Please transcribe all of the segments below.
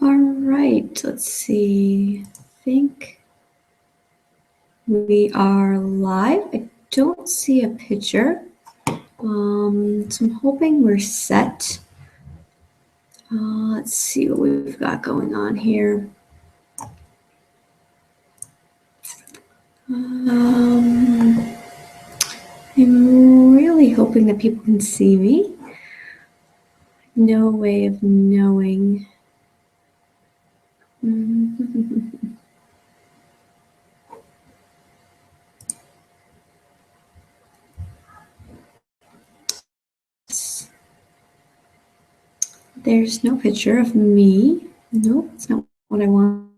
All right, let's see. I think we are live. I don't see a picture. So I'm hoping we're set. Let's see what we've got going on here. I'm really hoping that people can see me. No way of knowing. There's no picture of me. Nope, it's not what I want.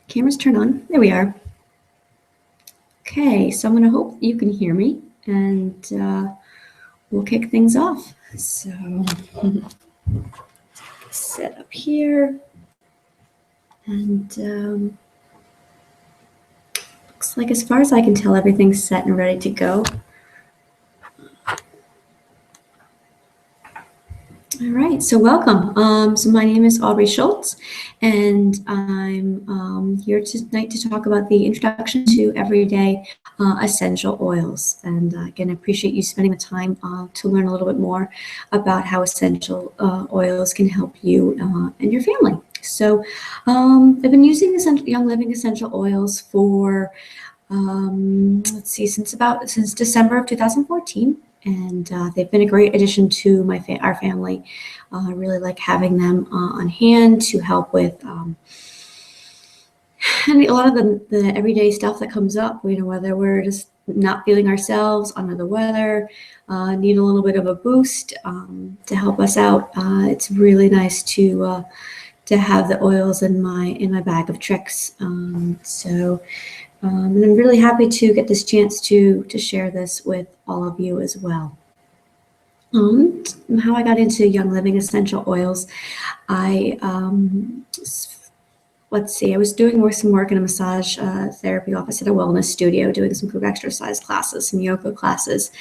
Camera's turned on. There we are. Okay, so I'm going to hope you can hear me, and we'll kick things off. So, set up here, and looks like, as far as I can tell, everything's set and ready to go. All right, so welcome. So my name is Aubrey Schultz, and I'm here tonight to talk about the introduction to everyday essential oils. And again, I appreciate you spending the time to learn a little bit more about how essential oils can help you and your family. So I've been using Young Living essential oils for let's see, since December of 2014. And they've been a great addition to our family. I really like having them on hand to help with and a lot of the everyday stuff that comes up, whether we're just not feeling ourselves, under the weather, need a little bit of a boost to help us out. It's really nice to have the oils in my bag of tricks. And I'm really happy to get this chance to share this with all of you as well. How I got into Young Living essential oils, let's see, I was doing some work in a massage therapy office at a wellness studio, doing some group exercise classes, some yoga classes,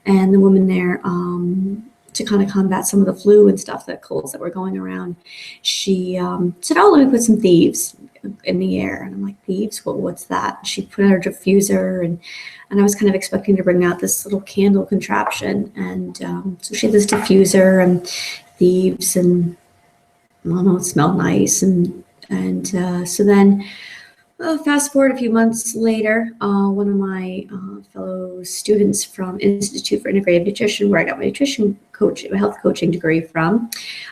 and the woman there, to kind of combat some of the flu and stuff, the colds that were going around, she said, "Oh, let me put some thieves in the air." And I'm like, "Thieves? What's that?" She put out her diffuser, and I was kind of expecting to bring out this little candle contraption. And so she had this diffuser and thieves, and I don't know, it smelled nice. And so then fast forward a few months later, one of my fellow students from Institute for Integrative Nutrition, where I got my health coaching degree from,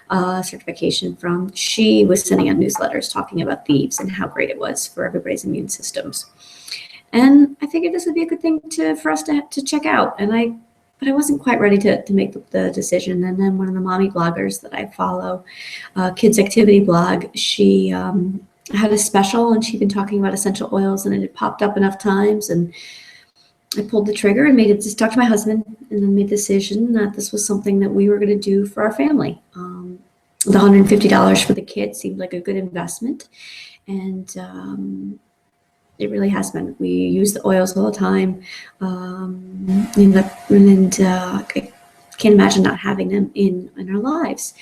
certification from, she was sending out newsletters talking about thieves and how great it was for everybody's immune systems. And I figured this would be a good thing for us to check out. But I wasn't quite ready to make the decision. And then one of the mommy bloggers that I follow, Kids Activity Blog, she had a special, and she'd been talking about essential oils, and it had popped up enough times, and I pulled the trigger and just talked to my husband, and then made the decision that this was something that we were going to do for our family. The $150 for the kit seemed like a good investment, and it really has been. We use the oils all the time, and I can't imagine not having them in our lives.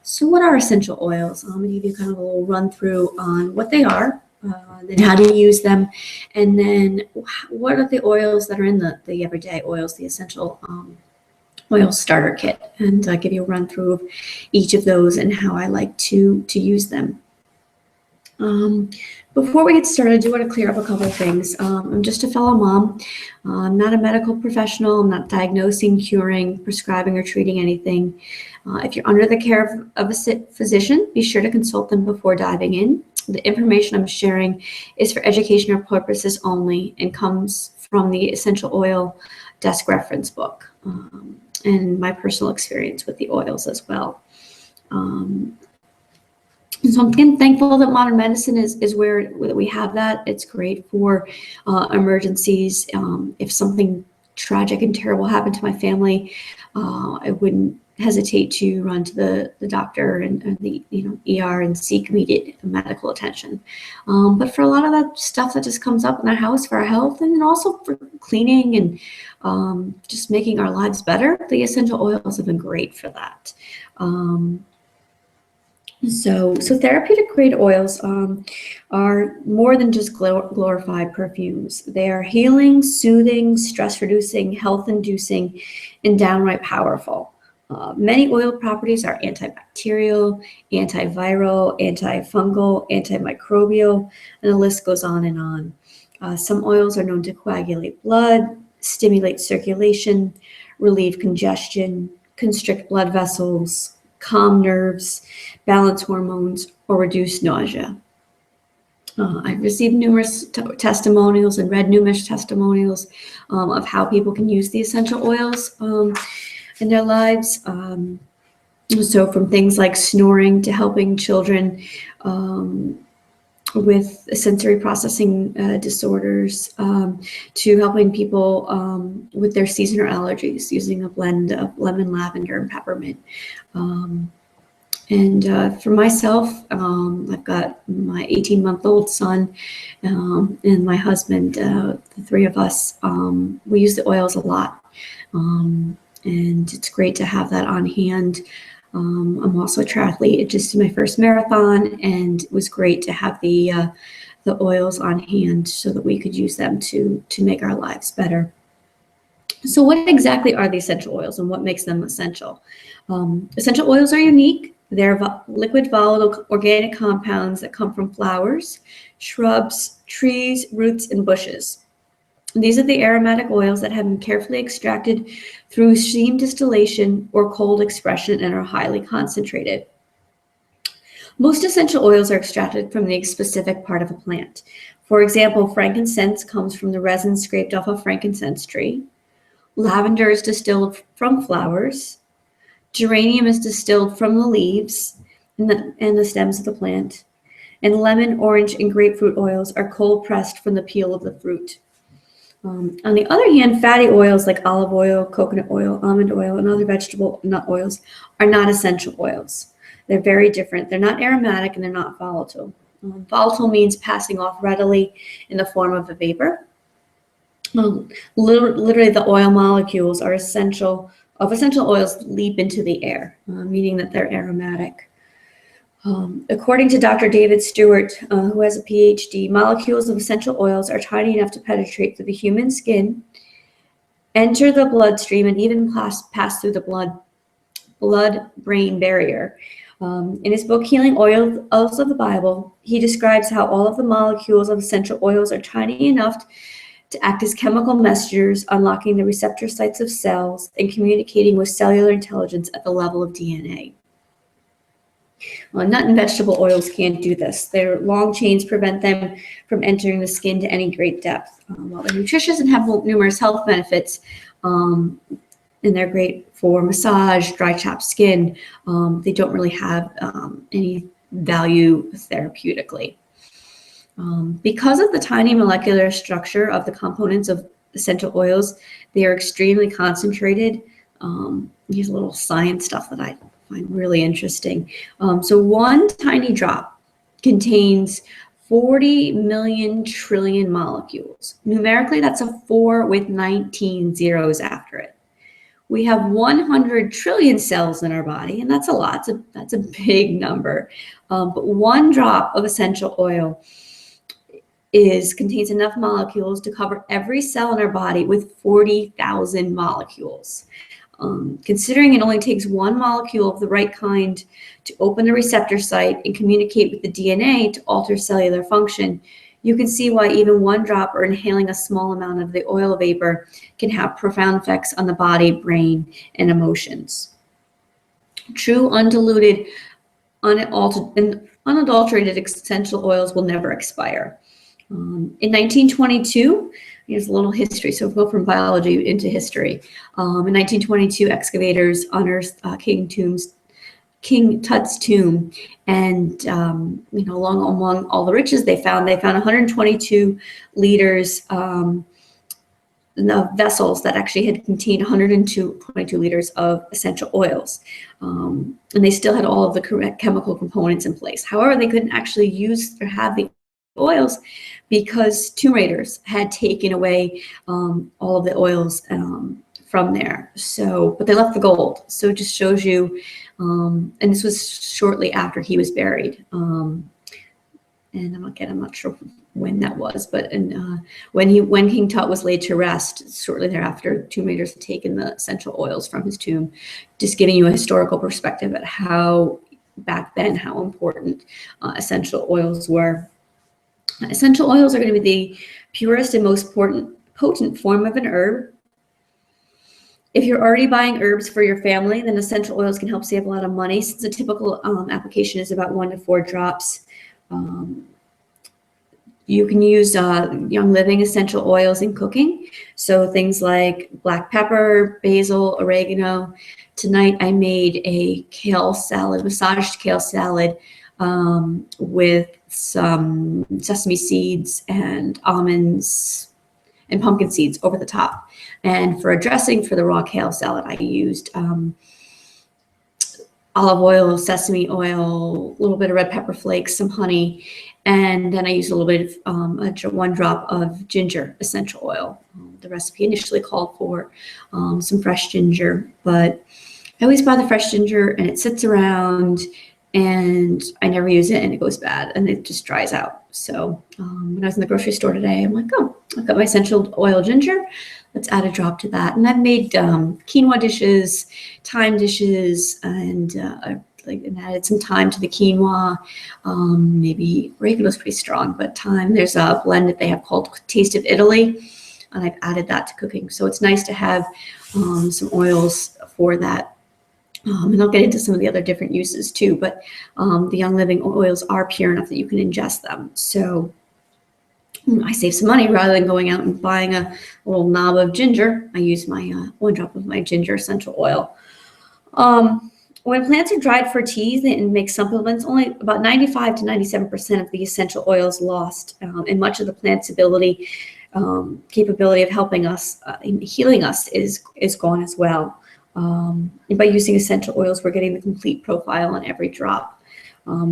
So what are essential oils? I'm going to give you kind of a little run through on what they are, then how to use them, and then what are the oils that are in the everyday oils, the essential oil starter kit, and give you a run through of each of those and how I like to use them. Before we get started, I do want to clear up a couple of things. I'm just a fellow mom. I'm not a medical professional. I'm not diagnosing, curing, prescribing, or treating anything. If you're under the care of a physician, be sure to consult them before diving in. The information I'm sharing is for educational purposes only and comes from the Essential Oil Desk Reference Book and my personal experience with the oils as well. So I'm again thankful that modern medicine is where we have that. It's great for emergencies. If something tragic and terrible happened to my family, I wouldn't hesitate to run to the doctor and the ER and seek immediate medical attention. But for a lot of that stuff that just comes up in our house for our health, and then also for cleaning and just making our lives better, the essential oils have been great for that. So therapeutic grade oils are more than just glorified perfumes. They are healing, soothing, stress-reducing, health-inducing, and downright powerful. Many oil properties are antibacterial, antiviral, antifungal, antimicrobial, and the list goes on and on. Some oils are known to coagulate blood, stimulate circulation, relieve congestion, constrict blood vessels, calm nerves, balance hormones, or reduce nausea. I've received numerous testimonials and read numerous testimonials of how people can use the essential oils in their lives. So from things like snoring to helping children with sensory processing disorders, to helping people with their seasonal allergies using a blend of lemon, lavender, and peppermint. For myself, I've got my 18-month-old son and my husband, the three of us, we use the oils a lot. And it's great to have that on hand. I'm also a triathlete. I just did my first marathon, and it was great to have the oils on hand so that we could use them to make our lives better. So what exactly are the essential oils and what makes them essential? Essential oils are unique. They're liquid volatile organic compounds that come from flowers, shrubs, trees, roots, and bushes. These are the aromatic oils that have been carefully extracted through steam distillation or cold expression and are highly concentrated. Most essential oils are extracted from the specific part of a plant. For example, frankincense comes from the resin scraped off a frankincense tree. Lavender is distilled from flowers. Geranium is distilled from the leaves and the stems of the plant. And lemon, orange, and grapefruit oils are cold pressed from the peel of the fruit. On the other hand, fatty oils like olive oil, coconut oil, almond oil, and other vegetable nut oils are not essential oils. They're very different. They're not aromatic and they're not volatile. Volatile means passing off readily in the form of a vapor. Literally, the oil molecules are essential oils leap into the air, meaning that they're aromatic. According to Dr. David Stewart, who has a PhD, molecules of essential oils are tiny enough to penetrate through the human skin, enter the bloodstream, and even pass through the blood-brain barrier. In his book, Healing Oils of the Bible, he describes how all of the molecules of essential oils are tiny enough to act as chemical messengers, unlocking the receptor sites of cells and communicating with cellular intelligence at the level of DNA. Nut and vegetable oils can't do this. Their long chains prevent them from entering the skin to any great depth. While they're nutritious and have numerous health benefits, and they're great for massage, dry chapped skin, they don't really have any value therapeutically. Because of the tiny molecular structure of the components of essential oils, they are extremely concentrated. Here's a little science stuff that I find really interesting. So one tiny drop contains 40 million trillion molecules. Numerically, that's a 4 with 19 zeros after it. We have 100 trillion cells in our body, and that's a lot. That's a big number. But one drop of essential oil contains enough molecules to cover every cell in our body with 40,000 molecules. Considering it only takes one molecule of the right kind to open the receptor site and communicate with the DNA to alter cellular function, you can see why even one drop or inhaling a small amount of the oil vapor can have profound effects on the body, brain, and emotions. True, undiluted, unadulterated essential oils will never expire. In 1922, here's a little history, so we'll go from biology into history. In 1922, excavators unearthed King Tut's tomb, and among all the riches they found 122 liters of vessels that actually had contained 122 liters of essential oils, and they still had all of the correct chemical components in place. However, they couldn't actually use or have the oils because tomb raiders had taken away all of the oils from there. So, but they left the gold. So it just shows you, and this was shortly after he was buried. And I'm not sure when that was, but when King Tut was laid to rest, shortly thereafter, tomb raiders had taken the essential oils from his tomb, just giving you a historical perspective at how back then how important essential oils were. Essential oils are going to be the purest and most potent form of an herb. If you're already buying herbs for your family, then essential oils can help save a lot of money, since a typical application is about 1 to 4 drops. You can use Young Living essential oils in cooking. So things like black pepper, basil, oregano. Tonight I made a kale salad, massaged kale salad with some sesame seeds and almonds and pumpkin seeds over the top. And for a dressing for the raw kale salad, I used olive oil, sesame oil, a little bit of red pepper flakes, some honey, and then I used a little bit of 1 drop of ginger essential oil. The recipe initially called for some fresh ginger, but I always buy the fresh ginger and it sits around and I never use it and it goes bad and it just dries out. So when I was in the grocery store today, I'm like, oh, I've got my essential oil ginger. Let's add a drop to that. And I've made quinoa dishes, thyme dishes, and added some thyme to the quinoa. Maybe oregano's pretty strong, but thyme. There's a blend that they have called Taste of Italy, and I've added that to cooking. So it's nice to have some oils for that. And I'll get into some of the other different uses too, but the Young Living oils are pure enough that you can ingest them. So I save some money rather than going out and buying a little knob of ginger. I use my 1 drop of my ginger essential oil. When plants are dried for teas and make supplements, only about 95 to 97% of the essential oil is lost, and much of the plant's capability of helping us, healing us, is gone as well. And by using essential oils, we're getting the complete profile on every drop.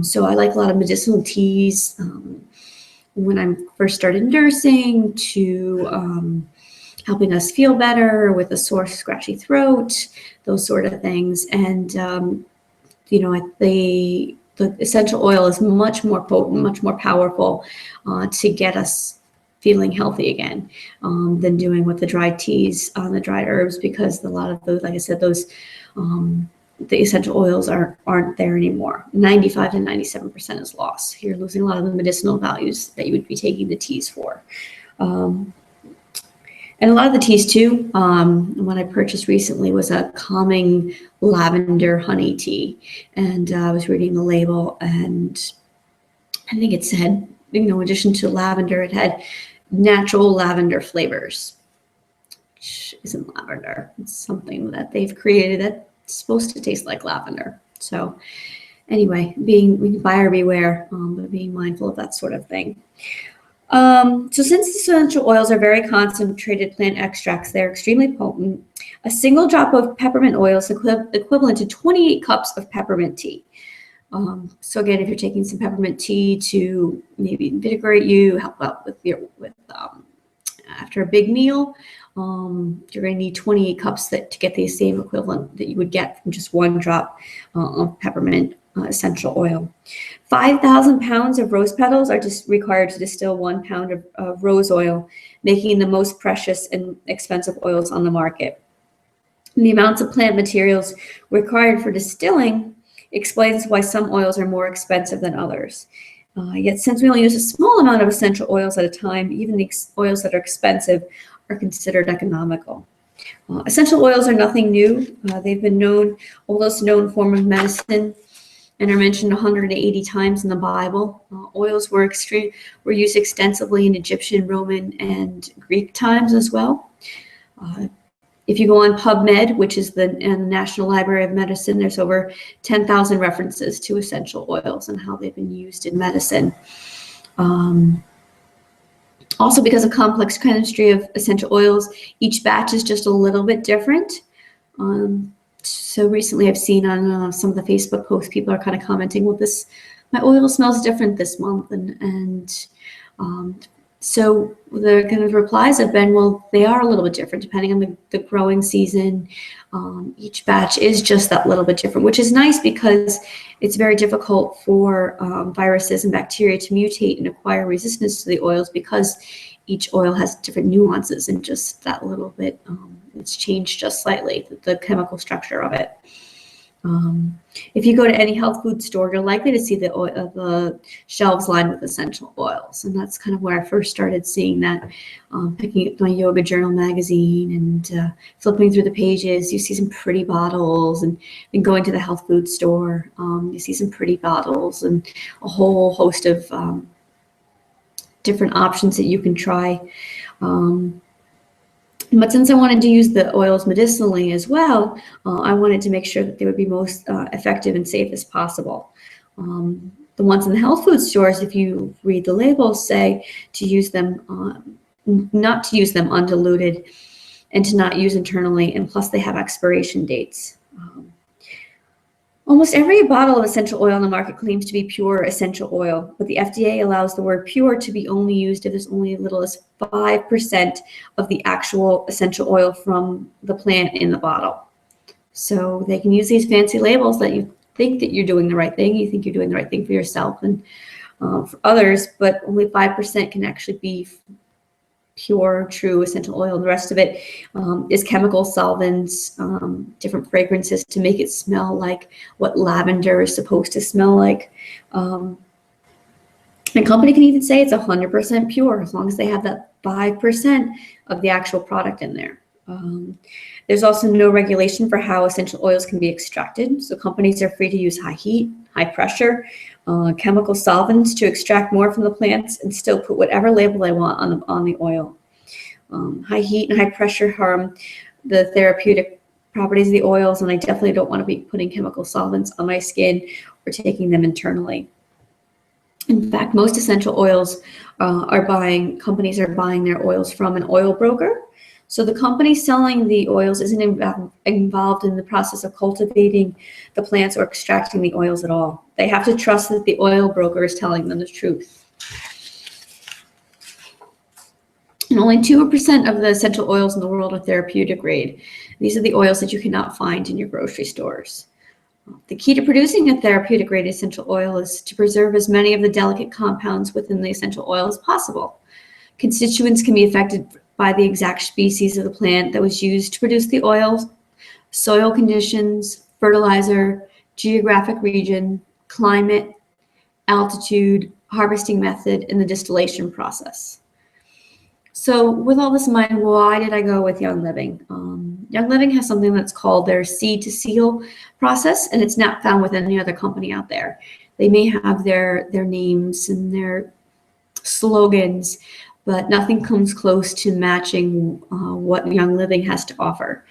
So I like a lot of medicinal teas. When I first started nursing, to helping us feel better with a sore, scratchy throat, those sort of things. And, the essential oil is much more potent, much more powerful to get us feeling healthy again than doing with the dried teas on the dried herbs, because a lot of those, like I said, those the essential oils aren't there anymore. 95 to 97% is lost. You're losing a lot of the medicinal values that you would be taking the teas for. And a lot of the teas too, what I purchased recently was a calming lavender honey tea. And I was reading the label, and I think it said, in addition to lavender, it had natural lavender flavors, which isn't lavender. It's something that they've created that's supposed to taste like lavender. So anyway, buyer beware, but being mindful of that sort of thing. So since essential oils are very concentrated plant extracts, they're extremely potent. A single drop of peppermint oil is equivalent to 28 cups of peppermint tea. So again, if you're taking some peppermint tea to maybe invigorate you, help out with after a big meal, you're going to need 28 cups to get the same equivalent that you would get from just 1 drop of peppermint essential oil. 5,000 pounds of rose petals are just required to distill 1 pound of rose oil, making the most precious and expensive oils on the market. And the amounts of plant materials required for distilling explains why some oils are more expensive than others. Yet since we only use a small amount of essential oils at a time, even the oils that are expensive are considered economical. Essential oils are nothing new. They've been oldest known form of medicine, and are mentioned 180 times in the Bible. Oils were used extensively in Egyptian, Roman, and Greek times as well. If you go on PubMed, which is the National Library of Medicine, there's over 10,000 references to essential oils and how they've been used in medicine. Also, because of complex chemistry of essential oils, each batch is just a little bit different. So recently I've seen on some of the Facebook posts, people are kind of commenting, well, my oil smells different this month. And So the kind of replies have been, well, they are a little bit different depending on the growing season. Each batch is just that little bit different, which is nice because it's very difficult for viruses and bacteria to mutate and acquire resistance to the oils because each oil has different nuances and just that little bit, it's changed just slightly, the chemical structure of it. If you go to any health food store, you're likely to see the shelves lined with essential oils. And that's kind of where I first started seeing that, picking up my Yoga Journal magazine and flipping through the pages. You see some pretty bottles, and then going to the health food store, you see some pretty bottles and a whole host of different options that you can try. But since I wanted to use the oils medicinally as well, I wanted to make sure that they would be most effective and safe as possible. The ones in the health food stores, if you read the labels, say to use them, not to use them undiluted and to not use internally, and plus they have expiration dates. Almost every bottle of essential oil on the market claims to be pure essential oil, but the FDA allows the word pure to be only used if there's only as little as 5% of the actual essential oil from the plant in the bottle. So they can use these fancy labels that you think that you're doing the right thing, you think you're doing the right thing for yourself and for others, but only 5% can actually be pure, true essential oil. And the rest of it is chemical solvents, different fragrances to make it smell like what lavender is supposed to smell like. The company can even say it's 100% pure as long as they have that 5% of the actual product in there. There's also no regulation for how essential oils can be extracted. So companies are free to use high heat, high pressure, chemical solvents to extract more from the plants and still put whatever label they want on the oil. High heat and high pressure harm the therapeutic properties of the oils, and I definitely don't want to be putting chemical solvents on my skin or taking them internally. In fact, most essential oils companies are buying their oils from an oil broker. So the company selling the oils isn't involved in the process of cultivating the plants or extracting the oils at all. They have to trust that the oil broker is telling them the truth. And only 2% of the essential oils in the world are therapeutic grade. These are the oils that you cannot find in your grocery stores. The key to producing a therapeutic grade essential oil is to preserve as many of the delicate compounds within the essential oil as possible. Constituents can be affected by the exact species of the plant that was used to produce the oils, soil conditions, fertilizer, geographic region, climate, altitude, harvesting method, and the distillation process. So with all this in mind, why did I go with Young Living? Young Living has something that's called their seed to seal process, and it's not found with any other company out there. They may have their names and their slogans, but nothing comes close to matching what Young Living has to offer.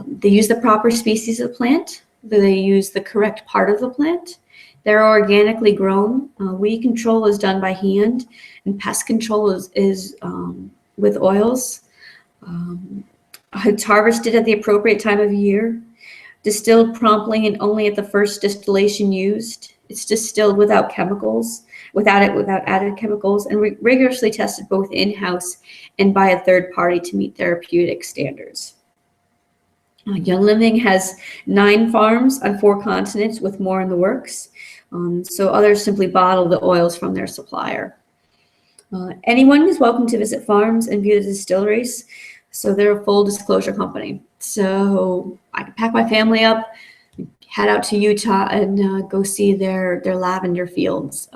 They use the proper species of the plant. They use the correct part of the plant. They're organically grown. Weed control is done by hand, and pest control is with oils. It's harvested at the appropriate time of year, distilled promptly and only at the first distillation used. It's distilled without chemicals, without added chemicals, and rigorously tested both in-house and by a third party to meet therapeutic standards. Young Living has 9 farms on 4 continents with more in the works. So others simply bottle the oils from their supplier. Anyone is welcome to visit farms and view the distilleries. So they're a full disclosure company. So I can pack my family up, head out to Utah and go see their lavender fields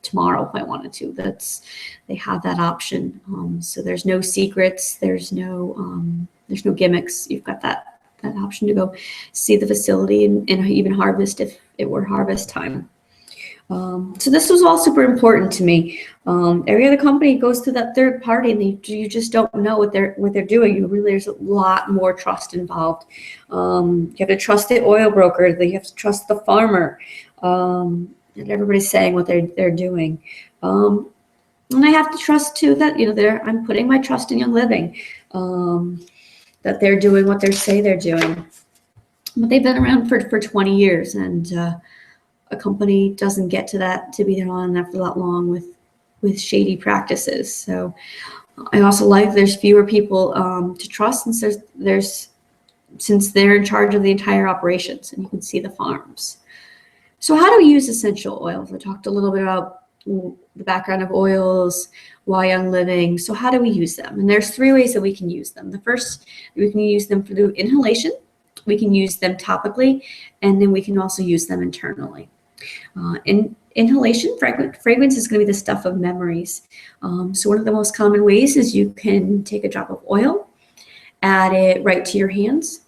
tomorrow if I wanted to. They have that option. So there's no secrets. There's no gimmicks. You've got that option to go see the facility and even harvest if it were harvest time. So this was all super important to me. Every other company goes to that third party, and you just don't know what they're doing. There's a lot more trust involved. You have to trust the oil broker. You have to trust the farmer. And everybody's saying what they're doing. And I have to trust too that I'm putting my trust in Young Living. That they're doing what they say they're doing. But they've been around for 20 years, and a company doesn't get to be there long enough for that long with with shady practices. So I also like there's fewer people to trust since they're in charge of the entire operations, and you can see the farms. So how do we use essential oils? I talked a little bit about the background of oils, why Young Living. So how do we use them? And there's 3 ways that we can use them. The first, we can use them through inhalation, we can use them topically, and then we can also use them internally. In inhalation, fragrance is going to be the stuff of memories. So one of the most common ways is you can take a drop of oil, add it right to your hands,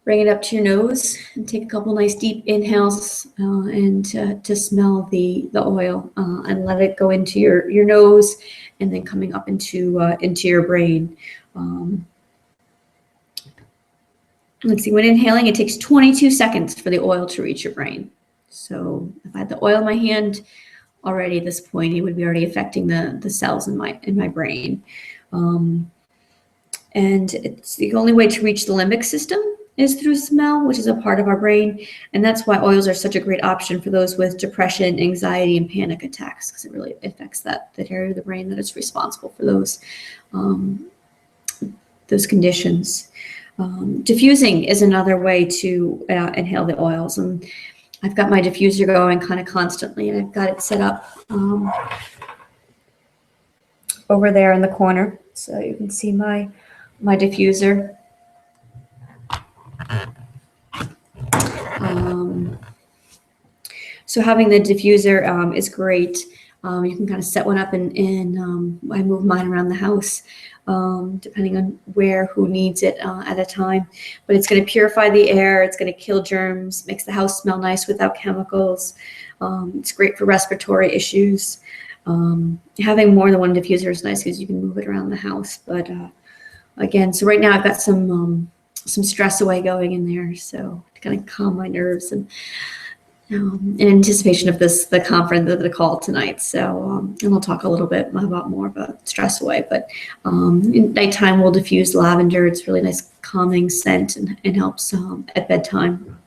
bring it up to your nose, and take a couple nice deep inhales and to smell the oil and let it go into your nose and then coming up into your brain. Let's see, when inhaling, it takes 22 seconds for the oil to reach your brain. So if I had the oil in my hand already at this point, it would be already affecting the cells in my brain. And it's the only way to reach the limbic system is through smell, which is a part of our brain. And that's why oils are such a great option for those with depression, anxiety, and panic attacks, because it really affects that area of the brain that is responsible for those conditions. Diffusing is another way to inhale the oils, and I've got my diffuser going kind of constantly, and I've got it set up over there in the corner, so you can see my diffuser. So having the diffuser is great. You can kind of set one up and I move mine around the house. Depending on who needs it at a time. But it's going to purify the air, it's going to kill germs, makes the house smell nice without chemicals. It's great for respiratory issues. Having more than one diffuser is nice because you can move it around the house. But again, so right now I've got some stress away going in there, so to kind of calm my nerves and in anticipation of the conference, the call tonight. So, and we'll talk a little bit more about stress away, but in nighttime we'll diffuse lavender. It's really nice calming scent and helps at bedtime.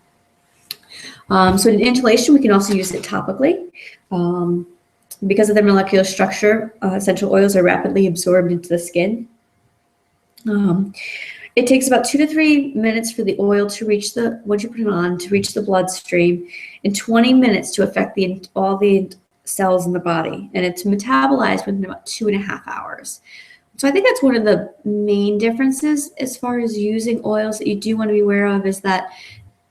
So in inhalation, we can also use it topically. Because of their molecular structure, essential oils are rapidly absorbed into the skin. It takes about 2 to 3 minutes for the oil to reach once you put it on, to reach the bloodstream, and 20 minutes to affect all the cells in the body. And it's metabolized within about 2.5 hours. So I think that's one of the main differences as far as using oils that you do want to be aware of, is that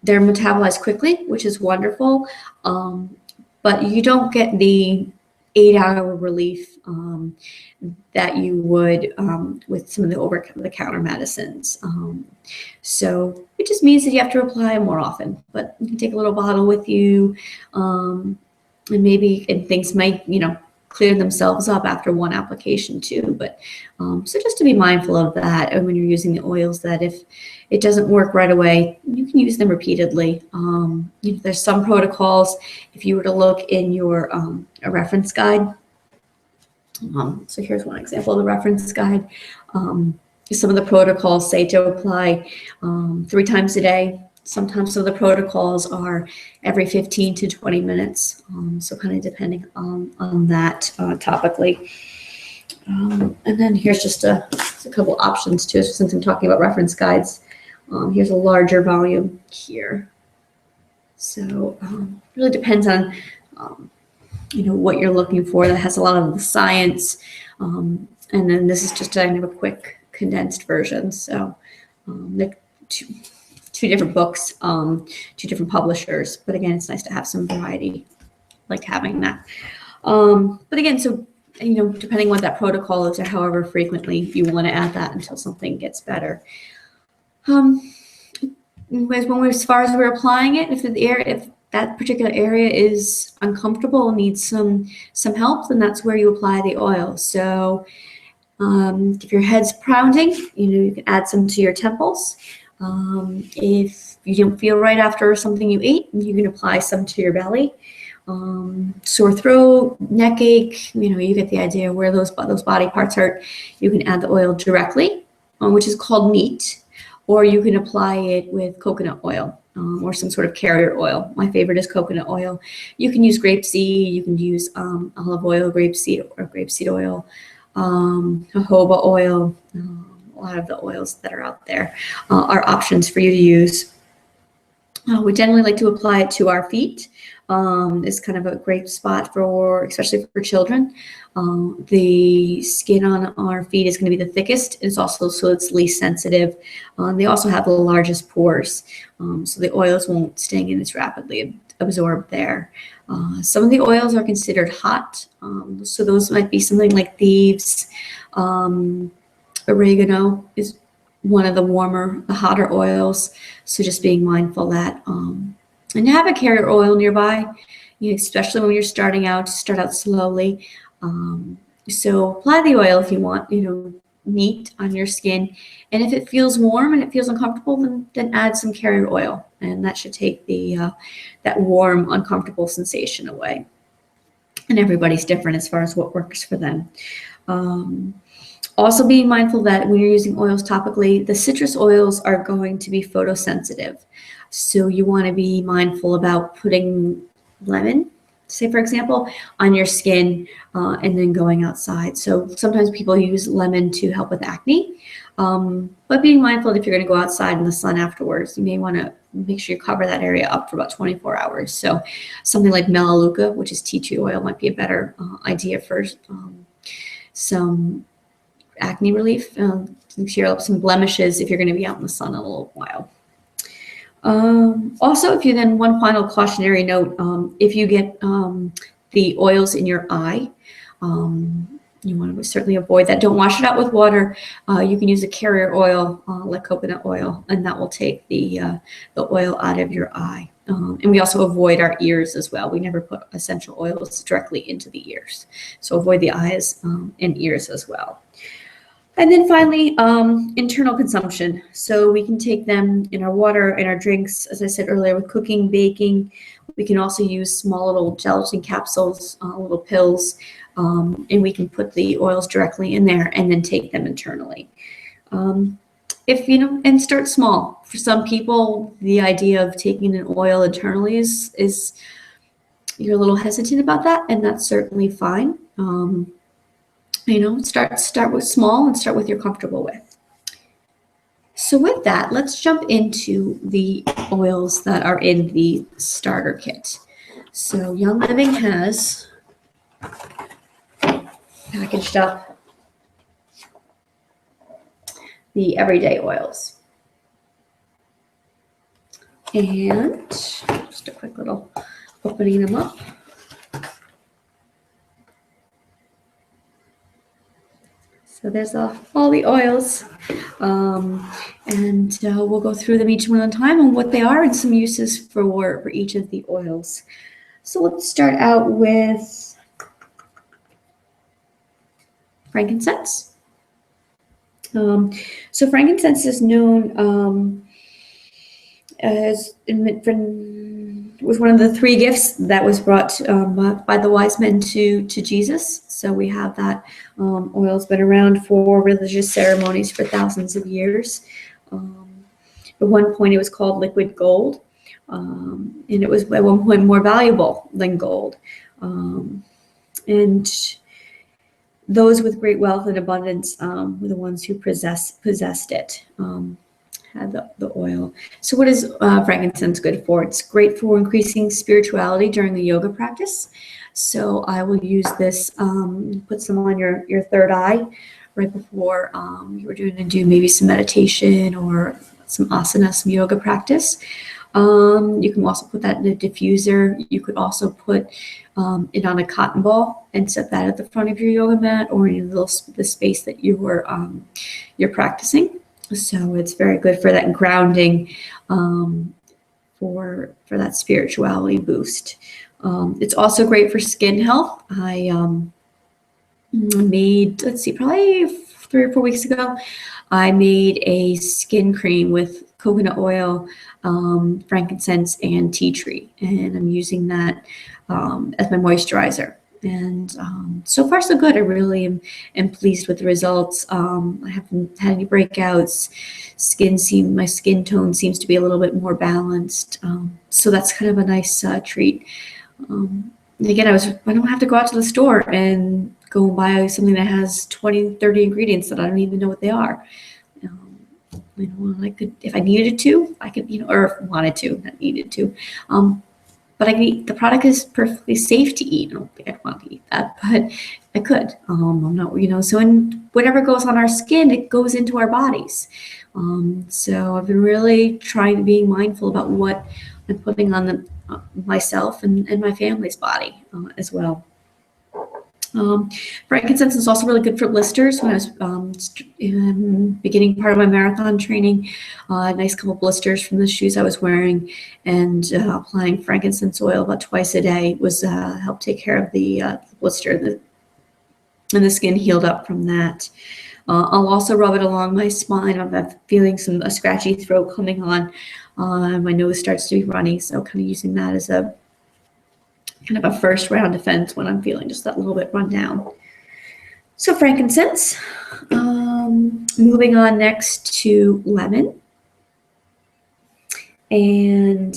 they're metabolized quickly, which is wonderful. But you don't get the 8-hour relief that you would with some of the over-the-counter medicines. So it just means that you have to apply them more often, but you can take a little bottle with you, and things might, clear themselves up after one application too. But so just to be mindful of that, and when you're using the oils, that if it doesn't work right away, you can use them repeatedly. There's some protocols. If you were to look in your a reference guide, so here's one example of the reference guide. Some of the protocols say to apply 3 times a day. Sometimes some of the protocols are every 15 to 20 minutes. So kind of depending on that topically. And then here's just a couple options too, since I'm talking about reference guides. Here's a larger volume here. So it really depends on what you're looking for. That has a lot of the science. And then this is just a quick condensed version. So they're two different books, 2 different publishers. But again, it's nice to have some variety, like having that. But again, so depending what that protocol is or however frequently you want to add that until something gets better. As far as we're applying it, if that particular area is uncomfortable, needs some help, then that's where you apply the oil. So if your head's pounding, you can add some to your temples. If you don't feel right after something you ate, you can apply some to your belly. Sore throat, neck ache, you get the idea where those body parts hurt. You can add the oil directly, which is called neat, or you can apply it with coconut oil. or some sort of carrier oil. My favorite is coconut oil. You can use grapeseed, you can use olive oil, grapeseed oil, jojoba oil. A lot of the oils that are out there are options for you to use. We generally like to apply it to our feet. It's kind of a great spot for, especially for children. The skin on our feet is going to be the thickest. It's also so it's least sensitive. They also have the largest pores, so the oils won't sting and it's rapidly absorbed there. Some of the oils are considered hot, so those might be something like thieves. Oregano is one of the hotter oils. So just being mindful that, and have a carrier oil nearby, especially when you're starting out, start out slowly. So apply the oil if you want, neat on your skin. And if it feels warm and it feels uncomfortable, then add some carrier oil. And that should take that warm, uncomfortable sensation away. And everybody's different as far as what works for them. Also being mindful that when you're using oils topically, the citrus oils are going to be photosensitive. So you want to be mindful about putting lemon, say for example, on your skin and then going outside. So sometimes people use lemon to help with acne, but being mindful that if you're going to go outside in the sun afterwards, you may want to make sure you cover that area up for about 24 hours. So something like melaleuca, which is tea tree oil, might be a better idea for some acne relief, clear up some blemishes if you're going to be out in the sun a little while. Also, one final cautionary note, if you get the oils in your eye, you want to certainly avoid that. Don't wash it out with water. You can use a carrier oil like coconut oil, and that will take the oil out of your eye. And we also avoid our ears as well. We never put essential oils directly into the ears. So avoid the eyes and ears as well. And then finally, internal consumption. So we can take them in our water, in our drinks, as I said earlier, with cooking, baking. We can also use small little gelatin capsules, little pills, and we can put the oils directly in there and then take them internally. And start small. For some people, the idea of taking an oil internally is you're a little hesitant about that, and that's certainly fine. Start with small and start with you're comfortable with. So with that, let's jump into the oils that are in the starter kit. So Young Living has packaged up the everyday oils. And just a quick little opening them up. So there's all the oils, and we'll go through them each one at a time and what they are and some uses for each of the oils. So let's start out with frankincense. So frankincense is known was one of the 3 gifts that was brought by the wise men to Jesus. So we have that oil's been around for religious ceremonies for thousands of years. At one point, it was called liquid gold, and it was at one point more valuable than gold. And those with great wealth and abundance were the ones who possessed it. Had the oil. So what is frankincense good for? It's great for increasing spirituality during the yoga practice. So I will use this, put some on your third eye right before you were going to do maybe some meditation or some asana, some yoga practice. You can also put that in a diffuser. You could also put it on a cotton ball and set that at the front of your yoga mat or in the space that you're practicing. So it's very good for that grounding, for that spirituality boost. It's also great for skin health. I made, probably 3 or 4 weeks ago, I made a skin cream with coconut oil, frankincense, and tea tree, and I'm using that as my moisturizer. And so far so good. I really am pleased with the results. I haven't had any breakouts. My skin tone seems to be a little bit more balanced. So that's kind of a nice treat. And again, I don't have to go out to the store and go and buy something that has 20, 30 ingredients that I don't even know what they are. I could, if I needed to, I could, or wanted to, not needed to. But I can eat. The product is perfectly safe to eat. I don't think I'd want to eat that, but I could. I'm not, so whatever goes on our skin, it goes into our bodies. So I've been really trying to be mindful about what I'm putting on myself and my family's body as well. Frankincense is also really good for blisters. When I was beginning part of my marathon training, a nice couple blisters from the shoes I was wearing, and applying frankincense oil about twice a day was helped take care of the blister, and the skin healed up from that. I'll also rub it along my spine. I'm feeling a scratchy throat coming on. My nose starts to be runny, so kind of using that as a kind of a first round defense when I'm feeling just that little bit run down. So frankincense. Moving on next to lemon. And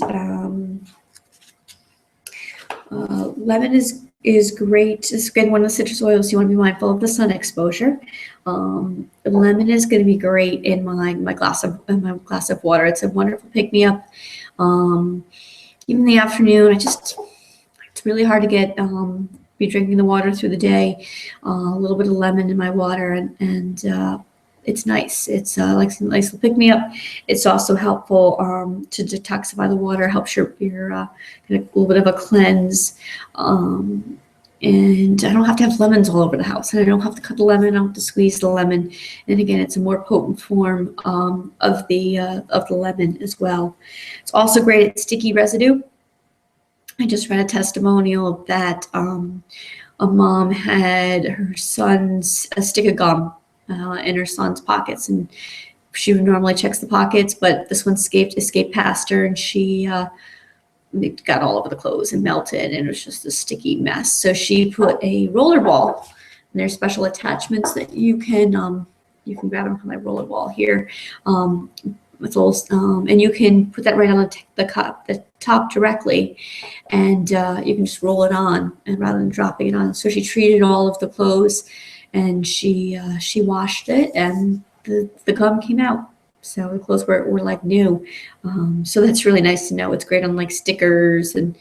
lemon is great. It's again one of the citrus oils. You want to be mindful of the sun exposure. Lemon is going to be great in my glass of water. It's a wonderful pick me up. Even in the afternoon, it's really hard to get be drinking the water through the day. A little bit of lemon in my water, and it's nice. It's like some nice little pick me up. It's also helpful to detoxify the water. Helps your kind of a little bit of a cleanse. And I don't have to have lemons all over the house, and I don't have to cut the lemon. I don't have to squeeze the lemon. And again, it's a more potent form of the lemon as well. It's also great at sticky residue. I just read a testimonial that a mom had her son's a stick of gum in her son's pockets, and she normally checks the pockets, but this one escaped past her, and she it got all over the clothes and melted, and it was just a sticky mess. So she put a roller ball, and there's special attachments that you can grab them from my roller ball here. With those, and you can put that right on the top directly, and you can just roll it on, and rather than dropping it on. So she treated all of the clothes, and she washed it, and the gum came out. So the clothes were like new. So that's really nice to know. It's great on like stickers and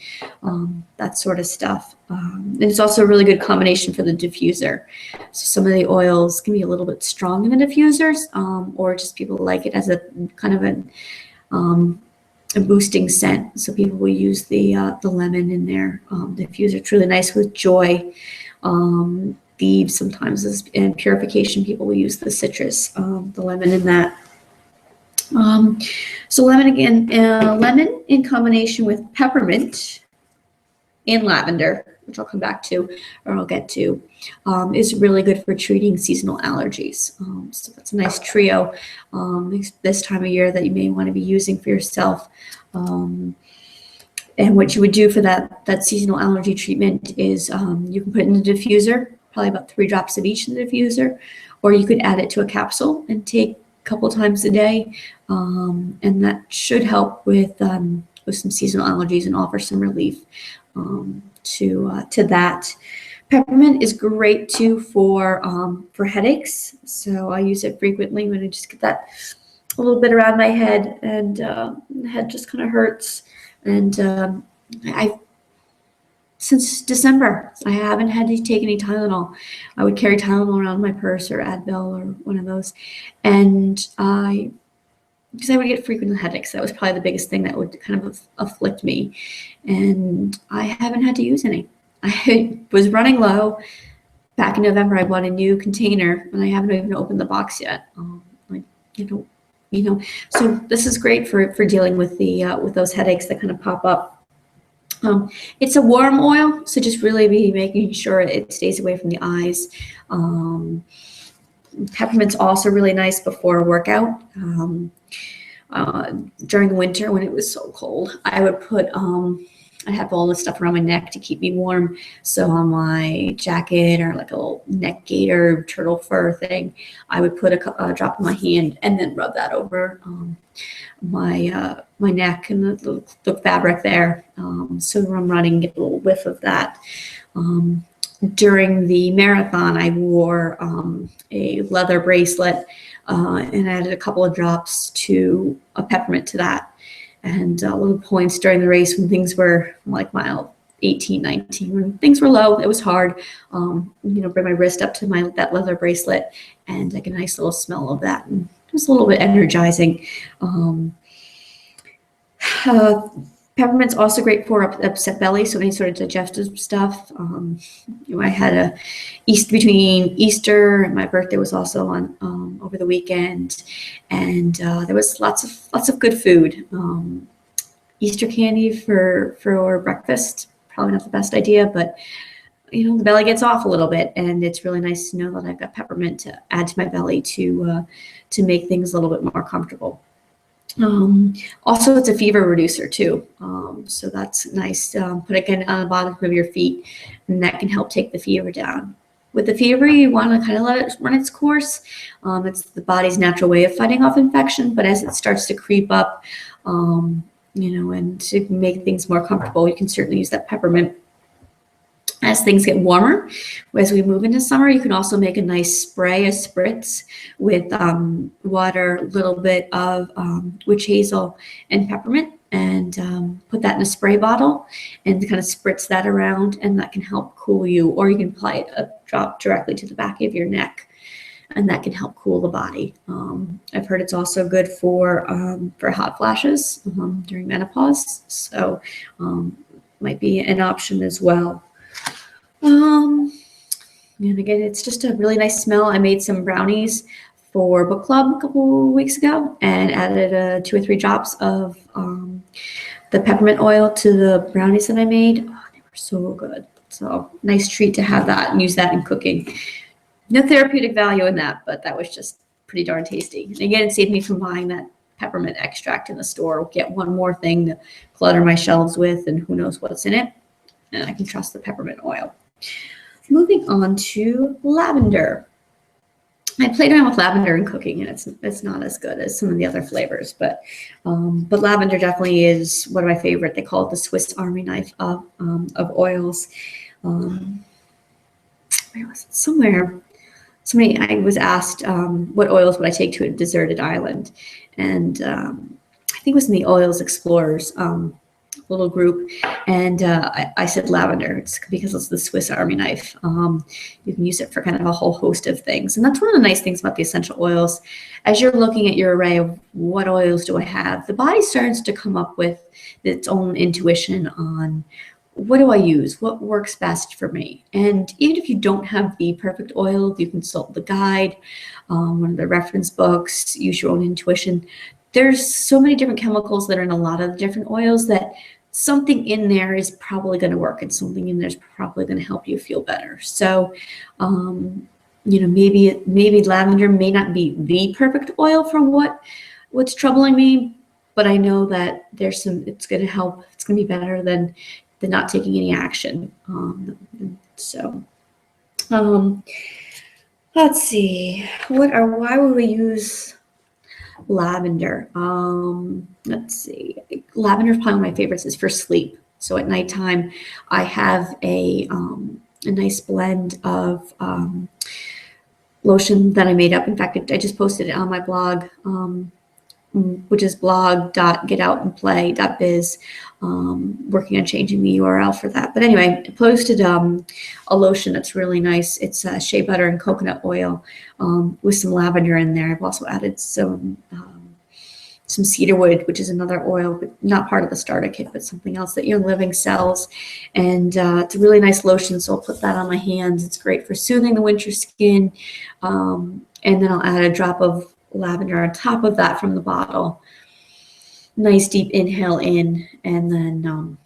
that sort of stuff. And it's also a really good combination for the diffuser. So some of the oils can be a little bit strong in the diffusers, or just people like it as a kind of a boosting scent. So people will use the lemon in their diffuser. It's really nice with joy. Thieves sometimes, and purification, people will use the citrus, the lemon in that. So lemon again, lemon in combination with peppermint and lavender, which I'll come back to, or I'll get to, is really good for treating seasonal allergies. So that's a nice trio this time of year that you may want to be using for yourself. And what you would do for that seasonal allergy treatment is you can put it in the diffuser, probably about 3 drops of each in the diffuser, or you could add it to a capsule and take couple times a day, and that should help with some seasonal allergies and offer some relief to that. Peppermint is great too for headaches, so I use it frequently when I just get that a little bit around my head, and the head just kind of hurts. And since December, I haven't had to take any Tylenol. I would carry Tylenol around in my purse, or Advil, or one of those. And because I would get frequent headaches, that was probably the biggest thing that would kind of afflict me. And I haven't had to use any. I was running low. Back in November, I bought a new container, and I haven't even opened the box yet. So this is great for dealing with with those headaches that kind of pop up. It's a warm oil, so just really be making sure it stays away from the eyes. Peppermint's also really nice before a workout. During the winter when it was so cold, I would put I have all this stuff around my neck to keep me warm. So on my jacket or like a little neck gaiter turtle fur thing, I would put a drop in my hand and then rub that over my neck and the fabric there. So when I'm running, get a little whiff of that. During the marathon, I wore a leather bracelet and added a couple of drops to a peppermint to that. And little points during the race when things were like mile 18, 19, when things were low, it was hard, bring my wrist up to that leather bracelet and like a nice little smell of that. And it was a little bit energizing. Peppermint's also great for upset belly, so any sort of digestive stuff. I had between Easter and my birthday was also on over the weekend, and there was lots of good food. Easter candy for breakfast, probably not the best idea, but the belly gets off a little bit, and it's really nice to know that I've got peppermint to add to my belly to make things a little bit more comfortable. Also, it's a fever reducer too, so that's nice. Put it again on the bottom of your feet, and that can help take the fever down. With the fever, you want to kind of let it run its course. It's the body's natural way of fighting off infection, but as it starts to creep up, and to make things more comfortable, you can certainly use that peppermint. As things get warmer, as we move into summer, you can also make a nice spray, a spritz with water, a little bit of witch hazel and peppermint, and put that in a spray bottle and kind of spritz that around, and that can help cool you. Or you can apply a drop directly to the back of your neck, and that can help cool the body. I've heard it's also good for hot flashes during menopause, so might be an option as well. And again, it's just a really nice smell. I made some brownies for book club a couple weeks ago and added 2 or 3 drops of the peppermint oil to the brownies that I made. Oh, they were so good. So nice treat to have that and use that in cooking. No therapeutic value in that, but that was just pretty darn tasty. And again, it saved me from buying that peppermint extract in the store. Get one more thing to clutter my shelves with, and who knows what's in it. And I can trust the peppermint oil. Moving on to lavender. I played around with lavender in cooking, and it's not as good as some of the other flavors, but lavender definitely is one of my favorite. They call it the Swiss Army knife of oils. Where was it? Somewhere. I was asked what oils would I take to a deserted island, and I think it was in the Oils Explorers little group, and I said lavender. It's because it's the Swiss Army knife. You can use it for kind of a whole host of things, and that's one of the nice things about the essential oils. As you're looking at your array of what oils do I have, the body starts to come up with its own intuition on what do I use, what works best for me. And even if you don't have the perfect oil, you consult the guide, one of the reference books, use your own intuition. There's so many different chemicals that are in a lot of the different oils that something in there is probably going to work, and something in there is probably going to help you feel better. So, maybe lavender may not be the perfect oil for what's troubling me, but I know that it's going to help. It's going to be better than not taking any action. Let's see. Why would we use lavender? Let's see. Lavender is probably one of my favorites. Is for sleep. So at nighttime, I have a nice blend of lotion that I made up. In fact, I just posted it on my blog, which is blog.getoutandplay.biz. Working on changing the URL for that. But anyway, I posted a lotion that's really nice. It's shea butter and coconut oil with some lavender in there. I've also added some cedarwood, which is another oil, but not part of the starter kit, but something else that Young Living sells. And it's a really nice lotion, so I'll put that on my hands. It's great for soothing the winter skin. And then I'll add a drop of lavender on top of that from the bottle. Nice deep inhale in, and then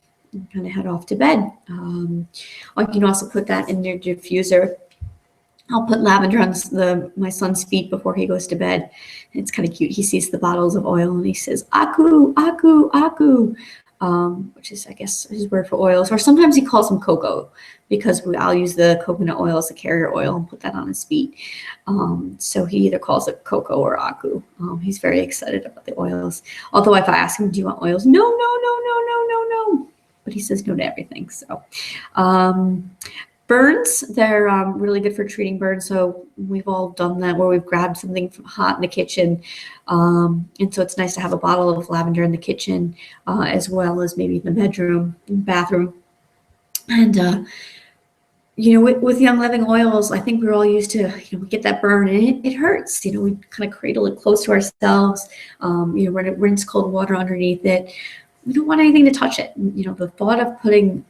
kind of head off to bed. I can also put that in your diffuser. I'll put lavender on my son's feet before he goes to bed. It's kind of cute. He sees the bottles of oil and he says, "Aku, aku, aku." which is, I guess, his word for oils. Or sometimes he calls them cocoa, because I'll use the coconut oil as a carrier oil and put that on his feet. So he either calls it cocoa or aku. He's very excited about the oils. Although if I ask him, do you want oils? No, no, no, no, no, no, no. But he says no to everything. So burns, they're really good for treating burns. So we've all done that, where we've grabbed something hot in the kitchen. And so it's nice to have a bottle of lavender in the kitchen, as well as maybe in the bedroom, bathroom. And with Young Living oils, I think we're all used to, we get that burn and it hurts. We kind of cradle it close to ourselves. Rinse cold water underneath it. We don't want anything to touch it. The thought of putting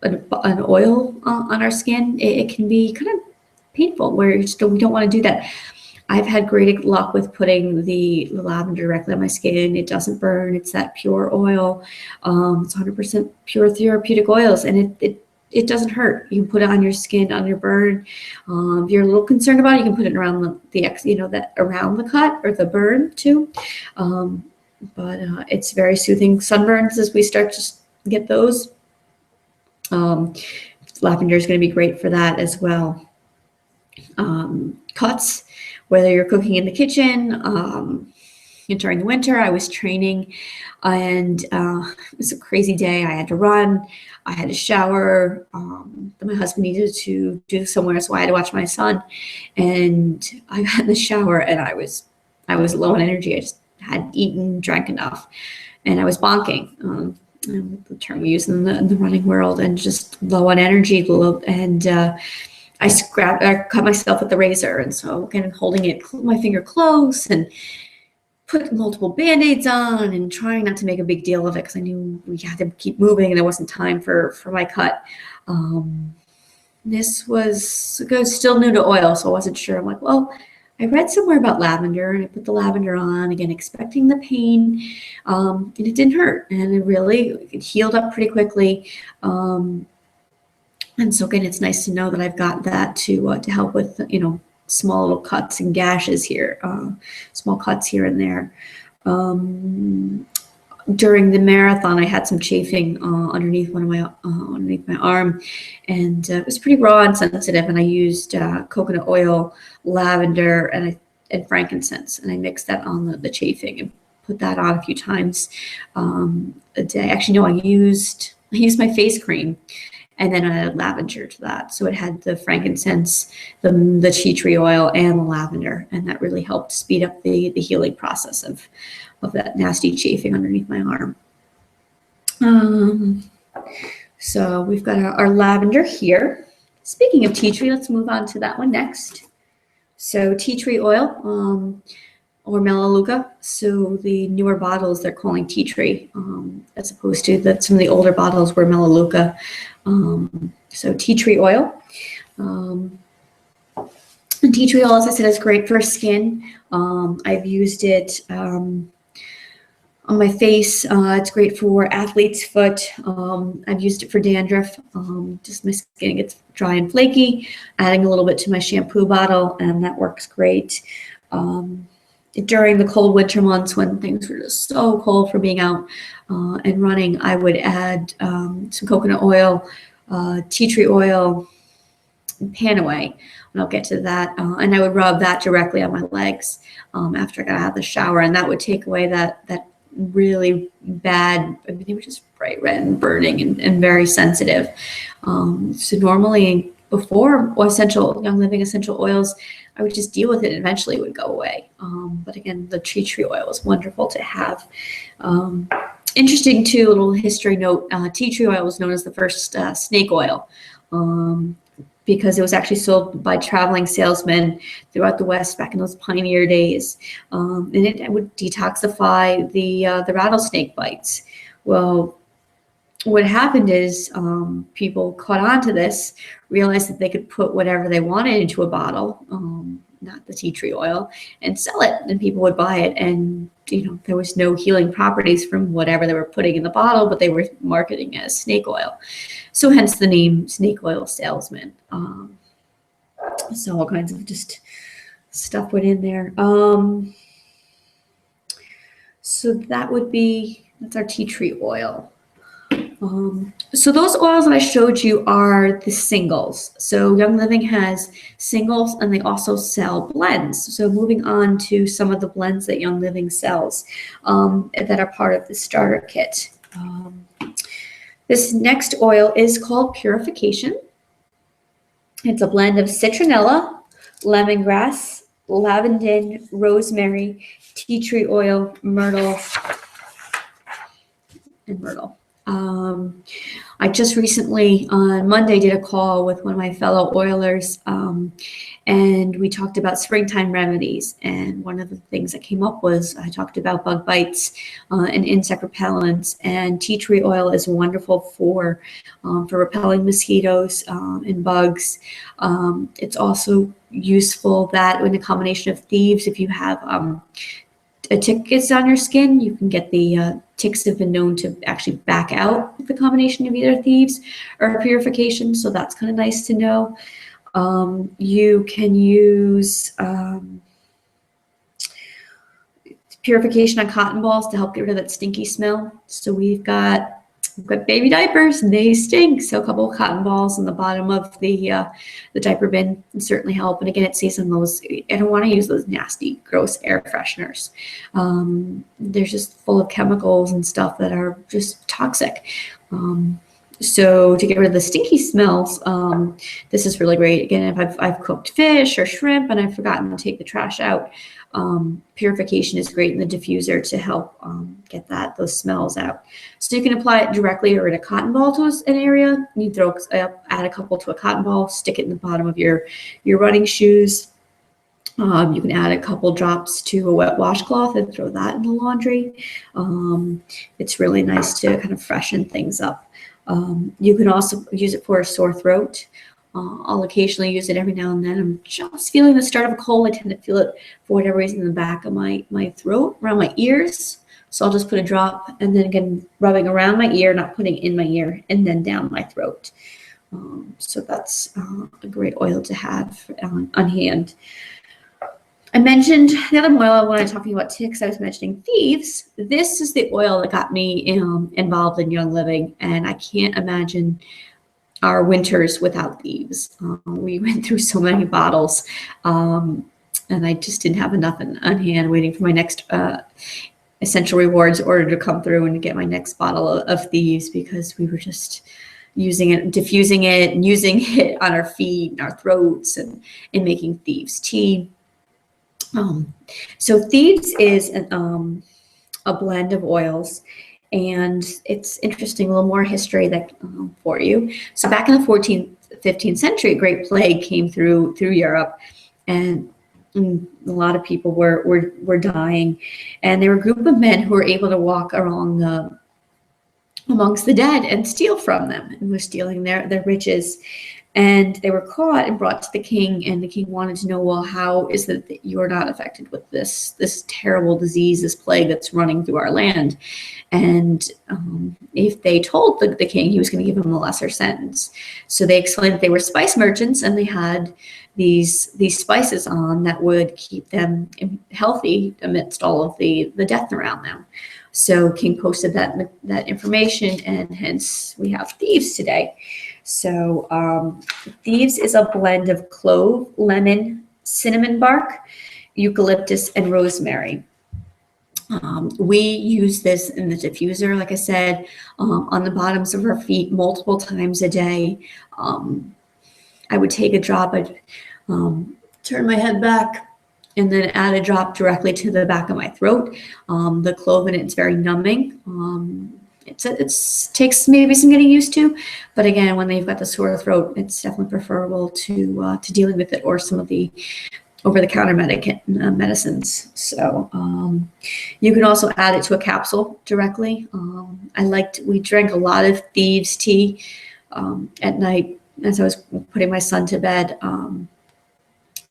an oil on our skin, it can be kind of painful, where we don't want to do that. I've had great luck with putting the lavender directly on my skin. It doesn't burn. It's that pure oil. It's 100% pure therapeutic oils, and it doesn't hurt. You can put it on your skin, on your burn. If you're a little concerned about it, you can put it around around the cut or the burn too. But it's very soothing. Sunburns, as we start to get those, lavender is going to be great for that as well. Cuts, whether you're cooking in the kitchen, during the winter, I was training, and it was a crazy day. I had to run, I had to shower. My husband needed to do somewhere, so I had to watch my son. And I got in the shower, and I was low on energy. I just hadn't eaten, drank enough, and I was bonking. The term we use in the running world, and just low on energy. And I cut myself with the razor, and so again, holding my finger close and put multiple Band-Aids on and trying not to make a big deal of it, because I knew we had to keep moving and there wasn't time for my cut. This was still new to oil, so I wasn't sure. I'm like, well, I read somewhere about lavender, and I put the lavender on, again, expecting the pain, and it didn't hurt, and it healed up pretty quickly. And so again, it's nice to know that I've got that to help with, small little cuts and gashes here, small cuts here and there. During the marathon, I had some chafing underneath my arm, and it was pretty raw and sensitive. And I used coconut oil, lavender, and frankincense, and I mixed that on the chafing and put that on a few times a day. Actually, no, I used my face cream, and then I added lavender to that. So it had the frankincense, the tea tree oil, and the lavender, and that really helped speed up the healing process of that nasty chafing underneath my arm. So we've got our lavender here. Speaking of tea tree, let's move on to that one next. So tea tree oil, or melaleuca. So the newer bottles, they're calling tea tree, as opposed to some of the older bottles were melaleuca. So tea tree oil. And tea tree oil, as I said, is great for skin. I've used it on my face. It's great for athlete's foot. I've used it for dandruff. Just my skin gets dry and flaky. Adding a little bit to my shampoo bottle, and that works great. During the cold winter months, when things were just so cold for being out and running, I would add some coconut oil, tea tree oil, and pan away. And I'll get to that. And I would rub that directly on my legs after I got out of the shower, and that would take away that really bad, they were just bright red and burning and very sensitive. So normally, before Young Living essential oils, I would just deal with it, and eventually it would go away. But again, the tea tree oil is wonderful to have. Interesting too, little history note, tea tree oil was known as the first snake oil, because it was actually sold by traveling salesmen throughout the West back in those pioneer days. And it would detoxify the rattlesnake bites. Well, what happened is people caught on to this, realized that they could put whatever they wanted into a bottle, not the tea tree oil, and sell it, and people would buy it. And there was no healing properties from whatever they were putting in the bottle, but they were marketing as snake oil. So hence the name snake oil salesman. So all kinds of just stuff went in there. So that would be That's our tea tree oil. So those oils that I showed you are the singles. So Young Living has singles and they also sell blends. So moving on to some of the blends that Young Living sells that are part of the starter kit. This next oil is called Purification. It's a blend of citronella, lemongrass, lavender, rosemary, tea tree oil, myrtle, and myrtle. I just recently on Monday did a call with one of my fellow oilers, and we talked about springtime remedies. And one of the things that came up was I talked about bug bites and insect repellents. And tea tree oil is wonderful for repelling mosquitoes and bugs. It's also useful that in a combination of thieves, if you have a tick is on your skin, you can get the ticks have been known to actually back out with the combination of either thieves or purification. So that's kind of nice to know. You can use purification on cotton balls to help get rid of that stinky smell. So we've got baby diapers and they stink. So a couple of cotton balls on the bottom of the diaper bin can certainly help. And again, it saves on those. I don't want to use those nasty, gross air fresheners. They're just full of chemicals and stuff that are just toxic. So to get rid of the stinky smells, this is really great. Again, if I've cooked fish or shrimp and I've forgotten to take the trash out, purification is great in the diffuser to help get those smells out. So you can apply it directly or in a cotton ball to an area. You add a couple to a cotton ball, stick it in the bottom of your running shoes. You can add a couple drops to a wet washcloth and throw that in the laundry. It's really nice to kind of freshen things up. You can also use it for a sore throat. I'll occasionally use it every now and then. I'm just feeling the start of a cold. I tend to feel it for whatever reason in the back of my throat, around my ears. So I'll just put a drop and then again, rubbing around my ear, not putting in my ear, and then down my throat. So that's a great oil to have on hand. I mentioned the other oil when I was talking about ticks, I was mentioning thieves. This is the oil that got me involved in Young Living, and I can't imagine our winters without thieves. We went through so many bottles, and I just didn't have enough on hand waiting for my next Essential Rewards order to come through and get my next bottle of thieves because we were just using it, diffusing it, and using it on our feet and our throats and making thieves tea. So thieves is a blend of oils, and it's interesting, a little more history that for you. So back in the 14th, 15th century, Great Plague came through Europe, and a lot of people were dying, and there were a group of men who were able to walk along amongst the dead and steal from them, and were stealing their riches. And they were caught and brought to the king, and the king wanted to know, well, how is it that you're not affected with this terrible disease, this plague that's running through our land? And if they told the king, he was going to give them a lesser sentence. So they explained that they were spice merchants, and they had these spices on that would keep them healthy amidst all of the death around them. So king posted that information, and hence we have thieves today. So thieves is a blend of clove, lemon, cinnamon bark, eucalyptus, and rosemary. We use this in the diffuser, like I said, on the bottoms of our feet multiple times a day. I would take a drop, I'd turn my head back, and then add a drop directly to the back of my throat. The clove in it's very numbing. It takes maybe some getting used to, but again, when they've got the sore throat, it's definitely preferable to dealing with it or some of the over-the-counter medicines. So you can also add it to a capsule directly. We drank a lot of thieves tea at night as I was putting my son to bed.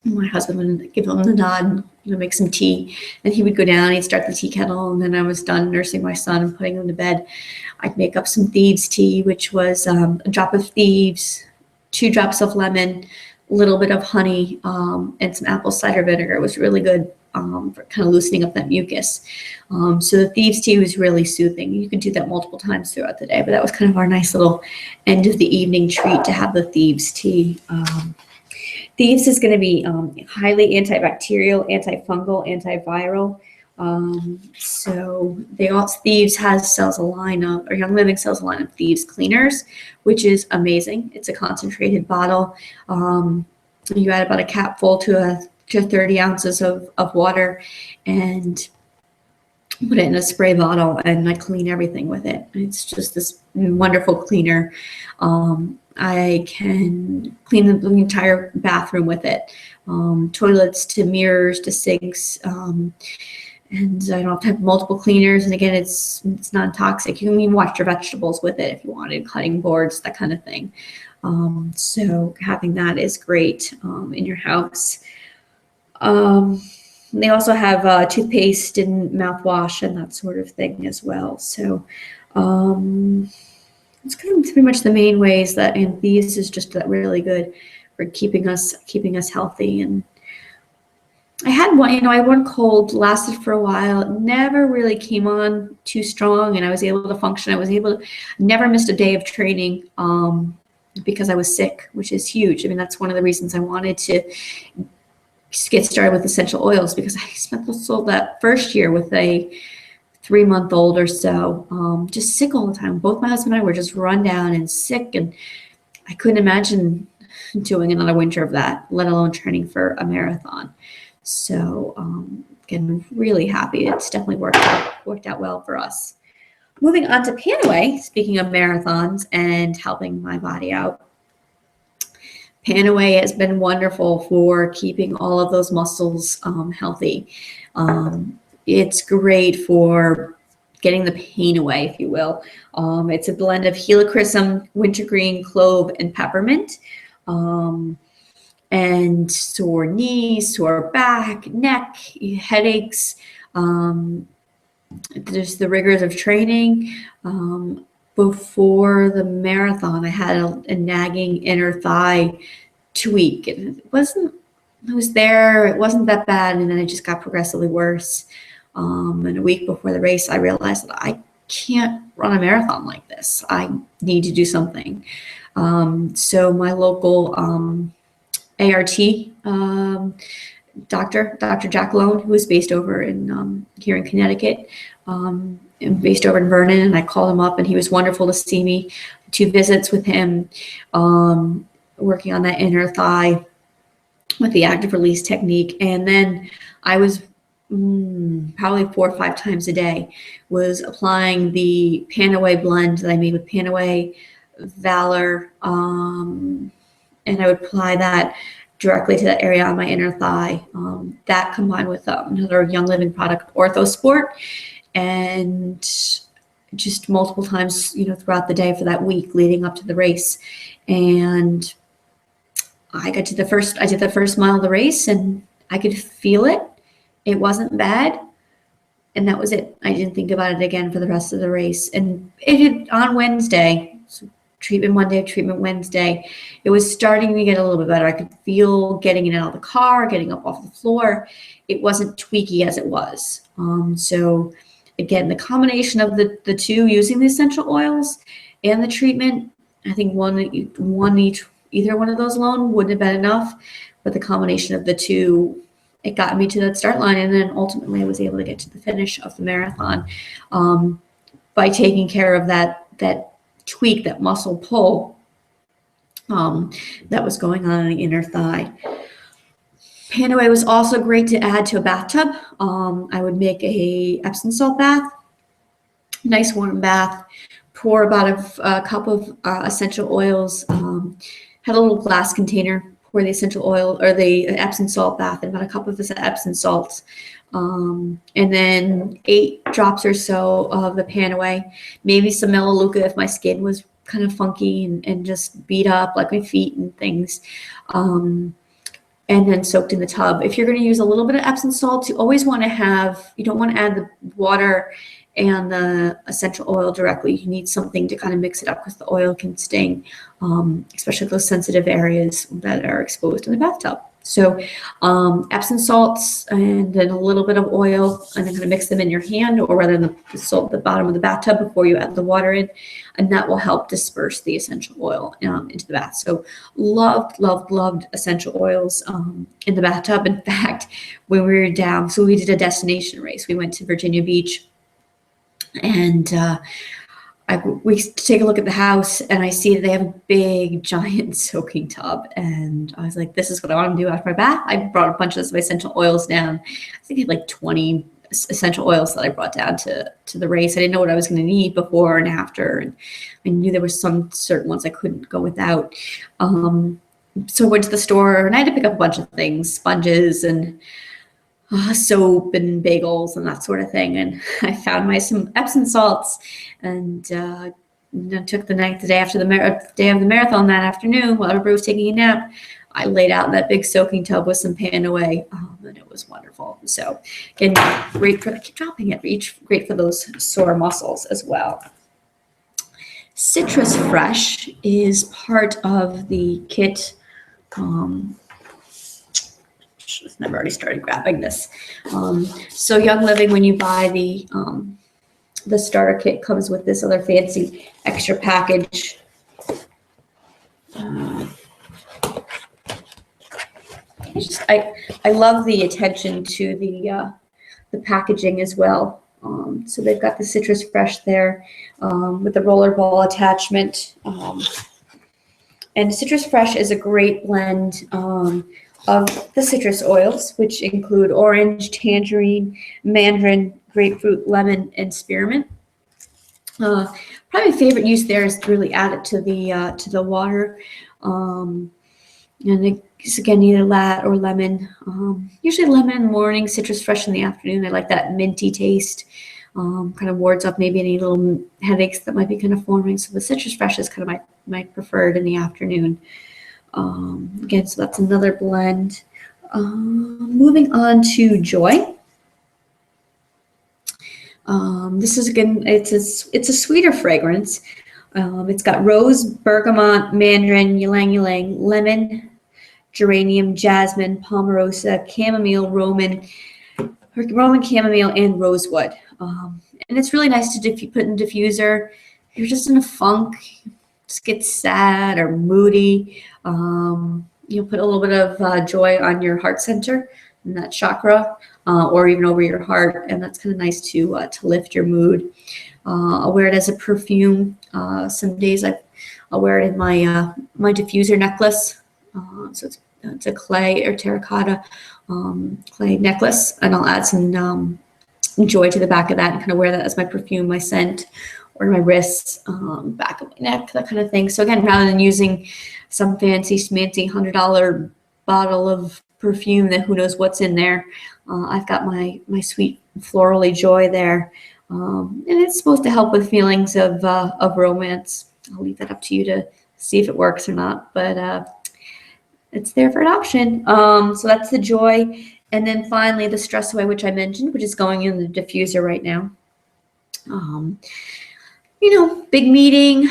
My husband would give him the nod and make some tea, and he would go down, he'd start the tea kettle, and then I was done nursing my son and putting him to bed. I'd make up some thieves tea, which was a drop of thieves, 2 drops of lemon, a little bit of honey, and some apple cider vinegar. It was really good. for kind of loosening up that mucus. So the thieves tea was really soothing. You can do that multiple times throughout the day, but that was kind of our nice little end of the evening treat to have the thieves tea. Thieves is going to be highly antibacterial, antifungal, antiviral. So Thieves sells a line of, or Young Living sells a line of Thieves cleaners, which is amazing. It's a concentrated bottle. You add about a capful to 30 ounces of water and put it in a spray bottle, and I clean everything with it. It's just this wonderful cleaner. I can clean the entire bathroom with it, toilets to mirrors to sinks, and I don't have to have multiple cleaners. And again, it's non-toxic. You can even wash your vegetables with it if you wanted, cutting boards, that kind of thing. So having that is great in your house. They also have toothpaste and mouthwash and that sort of thing as well. So it's kind of pretty much the main ways that, and these is just that really good for keeping us healthy. And I had one, I had one cold, lasted for a while. It never really came on too strong, and I was able to function. Never missed a day of training because I was sick, which is huge. I mean, that's one of the reasons I wanted to get started with essential oils, because I spent that first year with a 3-month-old or so, just sick all the time. Both my husband and I were just run down and sick, and I couldn't imagine doing another winter of that, let alone training for a marathon. So again, really happy. It's definitely worked out well for us. Moving on to Panaway, speaking of marathons and helping my body out. Panaway has been wonderful for keeping all of those muscles healthy. It's great for getting the pain away, if you will. It's a blend of helichrysum, wintergreen, clove, and peppermint. And sore knees, sore back, neck, headaches. There's the rigors of training. Before the marathon, I had a nagging inner thigh tweak, and it wasn't that bad, and then it just got progressively worse. And a week before the race, I realized that I can't run a marathon like this. I need to do something. So my local ART Dr. Jack Lone, who is based over in here in Connecticut, and based over in Vernon, and I called him up, and he was wonderful to see me. 2 visits with him, working on that inner thigh with the active release technique. And then I was probably 4 or 5 times a day was applying the Panaway blend that I made with Panaway, Valor, and I would apply that directly to that area on my inner thigh. That combined with another Young Living product, OrthoSport, and just multiple times, throughout the day for that week leading up to the race. And I did the first mile of the race, and I could feel it. It wasn't bad, and that was it. I didn't think about it again for the rest of the race. And on Wednesday, so treatment Monday, treatment Wednesday, it was starting to get a little bit better. I could feel getting in and out of the car, getting up off the floor. It wasn't tweaky as it was. So again, the combination of the two, using the essential oils and the treatment, I think either one of those alone wouldn't have been enough, but the combination of the two, it got me to that start line, and then ultimately I was able to get to the finish of the marathon by taking care of that tweak, that muscle pull that was going on in the inner thigh. Panaway was also great to add to a bathtub. I would make a Epsom salt bath, nice warm bath, pour about a cup of essential oils, had a little glass container, pour the essential oil or the Epsom salt bath, and about a cup of this Epsom salts, and then 8 drops or so of the Panaway, maybe some Melaleuca if my skin was kind of funky and just beat up, like my feet and things, and then soaked in the tub. If you're going to use a little bit of Epsom salts, you always want to you don't want to add the water and the essential oil directly. You need something to kind of mix it up, because the oil can sting, especially those sensitive areas that are exposed in the bathtub. So Epsom salts and then a little bit of oil, and then kind of mix them in your hand, or rather in the salt at the bottom of the bathtub before you add the water in, and that will help disperse the essential oil into the bath. So loved essential oils in the bathtub. In fact, when we were down, so we did a destination race. We went to Virginia Beach, and we take a look at the house, and I see that they have a big, giant soaking tub. And I was like, this is what I want to do after my bath. I brought a bunch of my essential oils down. I think I had like 20 essential oils that I brought down to the race. I didn't know what I was going to need before and after. And I knew there were some certain ones I couldn't go without. So I went to the store, and I had to pick up a bunch of things, sponges and soap and bagels and that sort of thing. And I found some Epsom salts, and took the day after the day of the marathon that afternoon while everybody was taking a nap. I laid out in that big soaking tub with some Pan Away, and it was wonderful. So again, great for, I keep dropping it, great for those sore muscles as well. Citrus Fresh is part of the kit. I've already started grabbing this. So Young Living, when you buy the starter kit, comes with this other fancy extra package. I love the attention to the packaging as well. So they've got the Citrus Fresh there with the roller ball attachment. And Citrus Fresh is a great blend of the citrus oils, which include orange, tangerine, mandarin, grapefruit, lemon, and spearmint. Probably my favorite use there is to really add it to the water. And it's, again, either that or lemon. Usually lemon in the morning, Citrus Fresh in the afternoon. I like that minty taste. Kind of wards off maybe any little headaches that might be kind of forming. So the Citrus Fresh is kind of my preferred in the afternoon. Again, so that's another blend. Moving on to Joy. This is, again, it's a sweeter fragrance. It's got rose, bergamot, mandarin, ylang ylang, lemon, geranium, jasmine, palmarosa, chamomile, Roman chamomile, and rosewood. And it's really nice to put in diffuser. If you're just in a funk, just get sad or moody, put a little bit of joy on your heart center and that chakra, or even over your heart, and that's kind of nice to lift your mood. I'll wear it as a perfume. Some days I'll wear it in my diffuser necklace. So it's a clay or terracotta clay necklace, and I'll add some joy to the back of that and kind of wear that as my perfume, my scent, or my wrists, back of my neck, that kind of thing. So again, rather than using some fancy schmancy $100 bottle of perfume that who knows what's in there, I've got my sweet florally joy there, and it's supposed to help with feelings of romance. I'll leave that up to you to see if it works or not, but it's there for an option. So that's the Joy. And then finally the Stress Away, which I mentioned, which is going in the diffuser right now. Big meeting,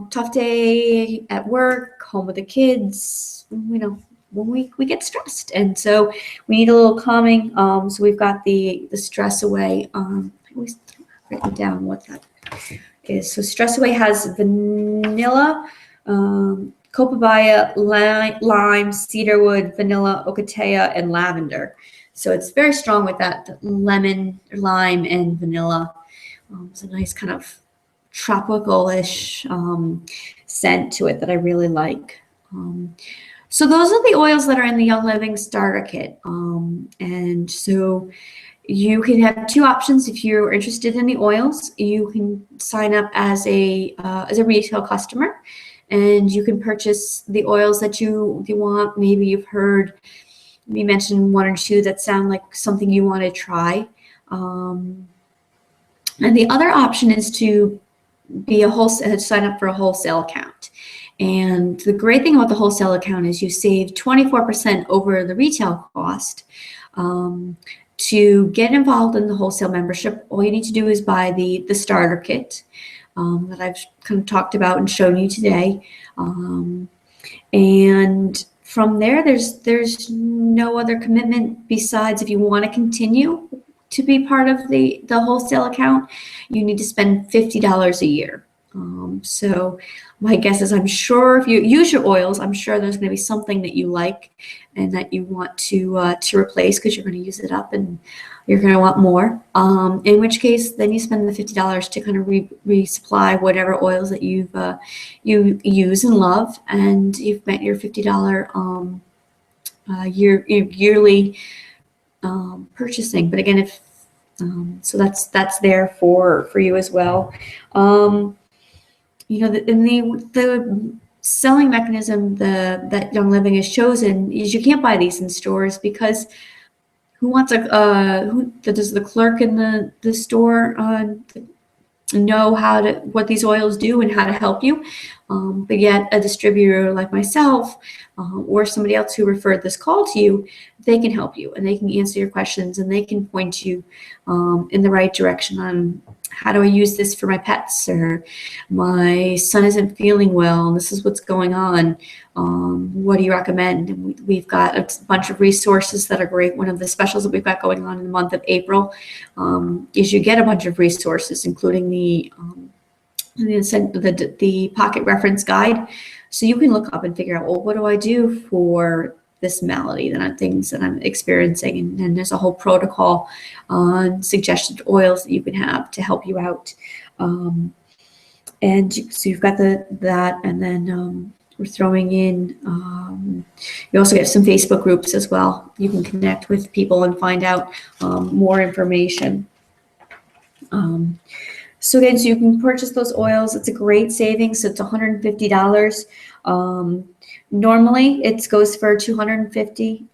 tough day at work, home with the kids, when we get stressed. And so we need a little calming. So we've got the Stress Away. I always write down what that is. So Stress Away has vanilla, copaiba, lime, cedarwood, vanilla, ocotea, and lavender. So it's very strong with that lemon, lime, and vanilla. It's a nice kind of tropical-ish scent to it that I really like. So those are the oils that are in the Young Living starter kit. And so you can have two options if you're interested in the oils. You can sign up as a retail customer, and you can purchase the oils that you want. Maybe you've heard me mention one or two that sound like something you want to try. And the other option is to sign up for a wholesale account. And the great thing about the wholesale account is you save 24% over the retail cost. To get involved in the wholesale membership, all you need to do is buy the starter kit that I've kind of talked about and shown you today. And from there, there's no other commitment besides if you want to continue to be part of the wholesale account, you need to spend $50 a year. So my guess is I'm sure if you use your oils, I'm sure there's going to be something that you like and that you want to replace because you're going to use it up and you're going to want more. In which case, then you spend the $50 to kind of resupply whatever oils that you use and love, and you've met your $50 yearly purchasing. But again, if so that's there for you as well. You know, the selling mechanism that Young Living has chosen is you can't buy these in stores because who wants does the clerk in the store know what these oils do and how to help you? But yet a distributor like myself or somebody else who referred this call to you, they can help you and they can answer your questions and they can point you in the right direction on how do I use this for my pets, or my son isn't feeling well and this is what's going on. What do you recommend? And we've got a bunch of resources that are great. One of the specials that we've got going on in the month of April is you get a bunch of resources, including the pocket reference guide. So you can look up and figure out, well, what do I do for this malady, things that I'm experiencing? And there's a whole protocol on suggested oils that you can have to help you out. So you've got that, and then we're throwing in, you also get some Facebook groups as well. You can connect with people and find out more information. So again, so you can purchase those oils. It's a great savings. So it's $150. Normally it goes for $250.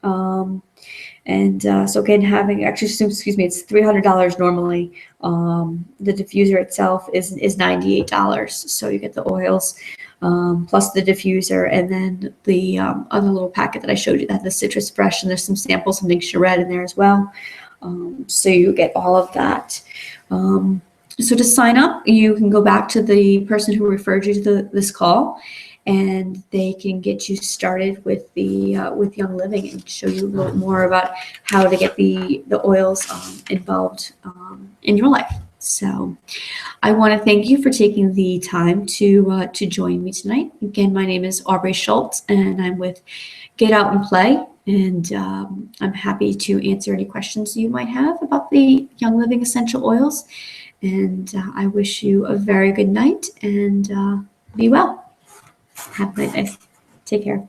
So again, it's $300 normally. The diffuser itself is $98. So you get the oils plus the diffuser, and then the other little packet that I showed you that had the citrus fresh, and there's some samples, some Nixia in there as well. So you get all of that. So to sign up, you can go back to the person who referred you to this call, and they can get you started with with Young Living and show you a little more about how to get the oils involved in your life. So I want to thank you for taking the time to join me tonight. Again, my name is Aubrey Schultz, and I'm with Get Out and Play. And I'm happy to answer any questions you might have about the Young Living essential oils. And I wish you a very good night, and be well. Have a nice day. Take care.